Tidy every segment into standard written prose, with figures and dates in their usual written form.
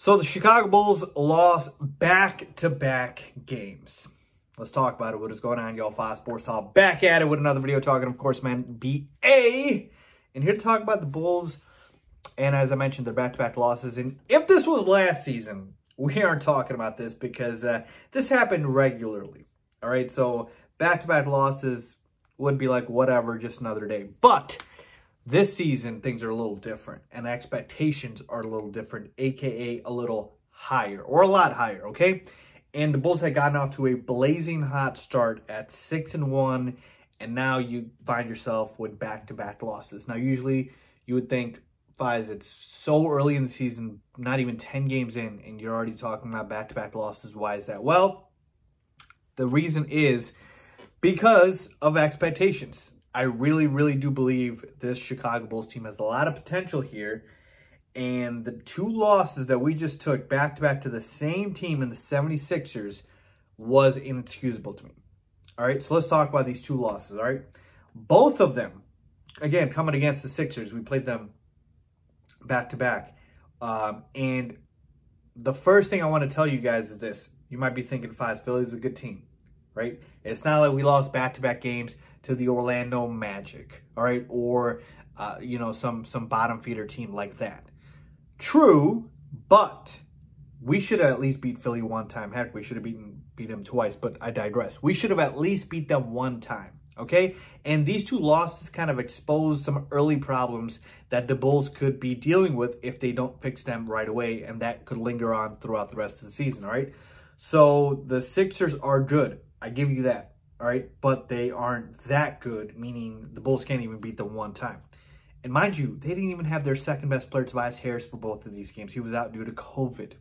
So the Chicago Bulls lost back-to-back games. Let's talk about it. What is going on, y'all? Fox Sports Talk back at it with another video talking, of course, man, BA. And here to talk about the Bulls. And as I mentioned, their back-to-back losses. And if this was last season, we aren't talking about this because this happened regularly. All right, so back-to-back losses would be like whatever, just another day. But this season, things are a little different, and expectations are a little different, a.k.a. a little higher, or a lot higher, okay? And the Bulls had gotten off to a blazing hot start at 6-1, and now you find yourself with back-to-back losses. Now, usually you would think, Fiz, it's so early in the season, not even 10 games in, and you're already talking about back-to-back losses. Why is that? Well, the reason is because of expectations. I really, really do believe this Chicago Bulls team has a lot of potential here. And the two losses that we just took back-to-back to the same team in the 76ers was inexcusable to me. All right, so let's talk about these two losses, all right? Both of them, again, coming against the Sixers. We played them back-to-back. And the first thing I want to tell you guys is this. You might be thinking, Fiz, Philly's a good team, right? It's not like we lost back-to-back games to the Orlando Magic, all right? Or, you know, some bottom feeder team like that. True, but we should have at least beat Philly one time. Heck, we should have beat them twice, but I digress. We should have at least beat them one time, okay? And these two losses kind of exposed some early problems that the Bulls could be dealing with if they don't fix them right away, and that could linger on throughout the rest of the season, all right? So the Sixers are good. I give you that. All right, but they aren't that good, meaning the Bulls can't even beat them one time. And mind you, they didn't even have their second best player, Tobias Harris, for both of these games. He was out due to COVID.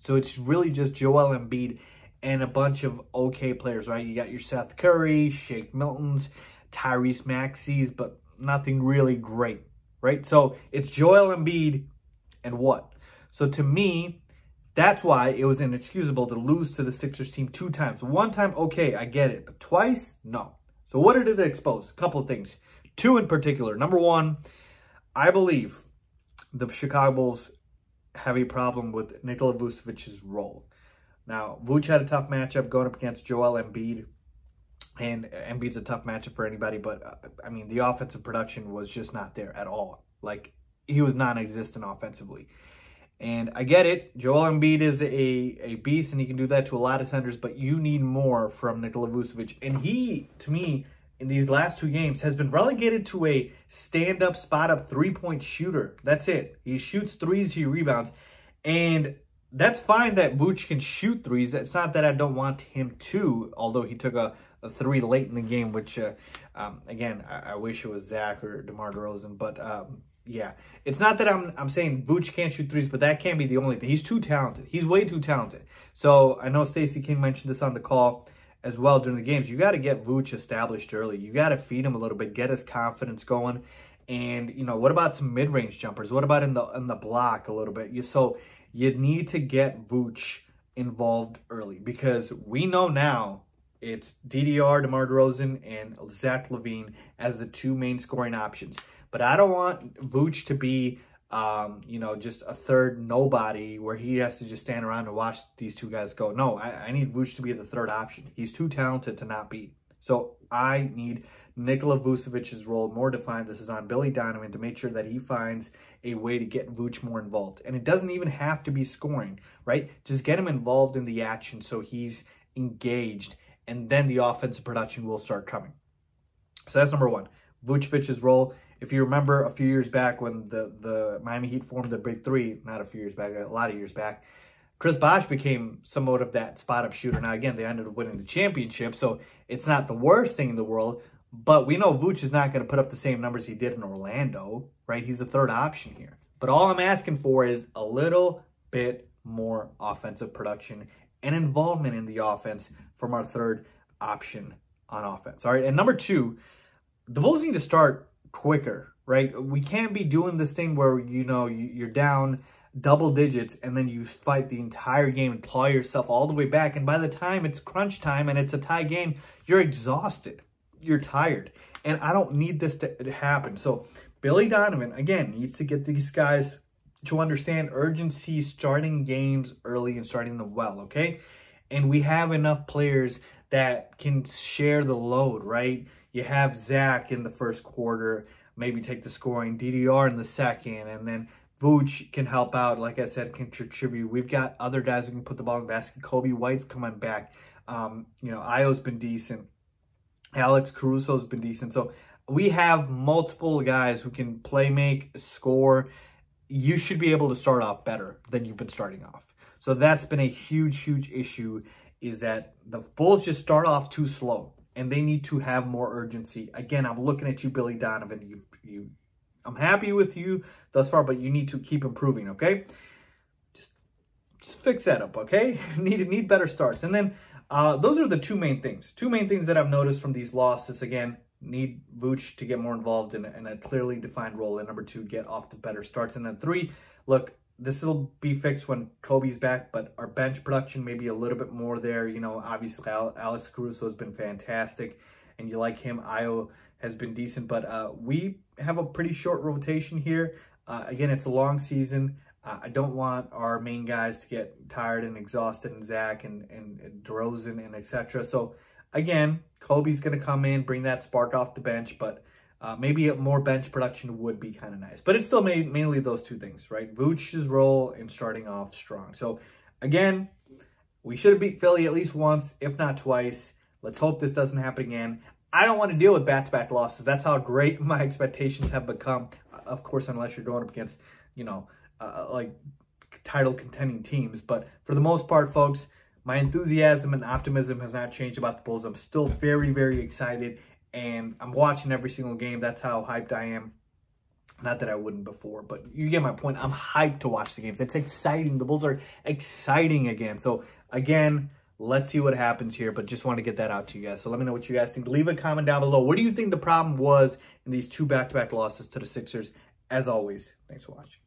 So it's really just Joel Embiid and a bunch of okay players, right? You got your Seth Curry, Shake Miltons, Tyrese Maxey's, but nothing really great, right? So it's Joel Embiid and what? So to me, that's why it was inexcusable to lose to the Sixers team two times. One time, okay, I get it. But twice, no. So what did it expose? A couple of things. Two in particular. Number one, I believe the Chicago Bulls have a problem with Nikola Vucevic's role. Now, Vuce had a tough matchup going up against Joel Embiid. And Embiid's a tough matchup for anybody. But, I mean, the offensive production was just not there at all. Like, he was non-existent offensively. And I get it. Joel Embiid is a beast, and he can do that to a lot of centers, but you need more from Nikola Vucevic. And he, to me, in these last two games, has been relegated to a stand-up, spot-up, three-point shooter. That's it. He shoots threes, he rebounds. And that's fine that Vuce can shoot threes. It's not that I don't want him to, although he took a three late in the game, which, again, I wish it was Zach or DeMar DeRozan, but yeah, it's not that I'm saying Vuce can't shoot threes, but that can't be the only thing. He's too talented. He's way too talented. So I know Stacey King mentioned this on the call as well during the games. You got to get Vuce established early. You got to feed him a little bit, get his confidence going. And, you know, what about some mid-range jumpers? What about in the block a little bit? So you need to get Vuce involved early because we know now it's DDR, DeMar DeRozan, and Zach LaVine as the two main scoring options. But I don't want Vuce to be, you know, just a third nobody where he has to just stand around and watch these two guys go. No, I need Vuce to be the third option. He's too talented to not be. So I need Nikola Vucevic's role more defined. This is on Billy Donovan to make sure that he finds a way to get Vuce more involved. And it doesn't even have to be scoring, right? Just get him involved in the action so he's engaged, and then the offensive production will start coming. So that's number one. Vucevic's role. If you remember a few years back when the Miami Heat formed the Big Three, not a few years back, a lot of years back, Chris Bosh became somewhat of that spot-up shooter. Now, again, they ended up winning the championship, so it's not the worst thing in the world, but we know Vuce is not going to put up the same numbers he did in Orlando, right? He's the third option here. But all I'm asking for is a little bit more offensive production and involvement in the offense from our third option on offense, all right? And number two, the Bulls need to start quicker, right? We can't be doing this thing where, you know, you're down double digits and then you fight the entire game and claw yourself all the way back. And by the time it's crunch time and it's a tie game, you're exhausted. You're tired. And I don't need this to happen. So Billy Donovan, again, needs to get these guys to understand urgency, starting games early and starting them well, okay? And we have enough players that can share the load, right? You have Zach in the first quarter, maybe take the scoring, DDR in the second, and then Vooch can help out, like I said, can contribute. We've got other guys who can put the ball in the basket. Kobe White's coming back. You know, Ayo's been decent. Alex Caruso's been decent. So we have multiple guys who can play, make, score. You should be able to start off better than you've been starting off. So that's been a huge, huge issue, is that the Bulls just start off too slow and they need to have more urgency. Again, I'm looking at you, Billy Donovan. I'm happy with you thus far, but you need to keep improving, okay? Just fix that up, okay? need better starts. And then those are the two main things. Two main things that I've noticed from these losses. Again, need Vooch to get more involved in a clearly defined role. And number two, get off to better starts. And then three, look, this will be fixed when Kobe's back, but our bench production may be a little bit more there. You know, obviously Alex Caruso has been fantastic, and you like him. Ayo has been decent, but we have a pretty short rotation here. Again, it's a long season. I don't want our main guys to get tired and exhausted, and Zach and DeRozan and etc. So again, Kobe's going to come in, bring that spark off the bench, but maybe more bench production would be kind of nice. But it's still mainly those two things, right? Vooch's role in starting off strong. So again, we should have beat Philly at least once, if not twice. Let's hope this doesn't happen again. I don't want to deal with back-to-back losses. That's how great my expectations have become. Of course, unless you're going up against, you know, like title contending teams. But for the most part, folks, my enthusiasm and optimism has not changed about the Bulls. I'm still very, very excited, and I'm watching every single game. That's how hyped I am. Not that I wouldn't before, but you get my point. I'm hyped to watch the games. It's exciting. The Bulls are exciting again. So again, let's see what happens here, but just want to get that out to you guys. So let me know what you guys think. Leave a comment down below. What do you think the problem was in these two back-to-back losses to the Sixers? As always, thanks for watching.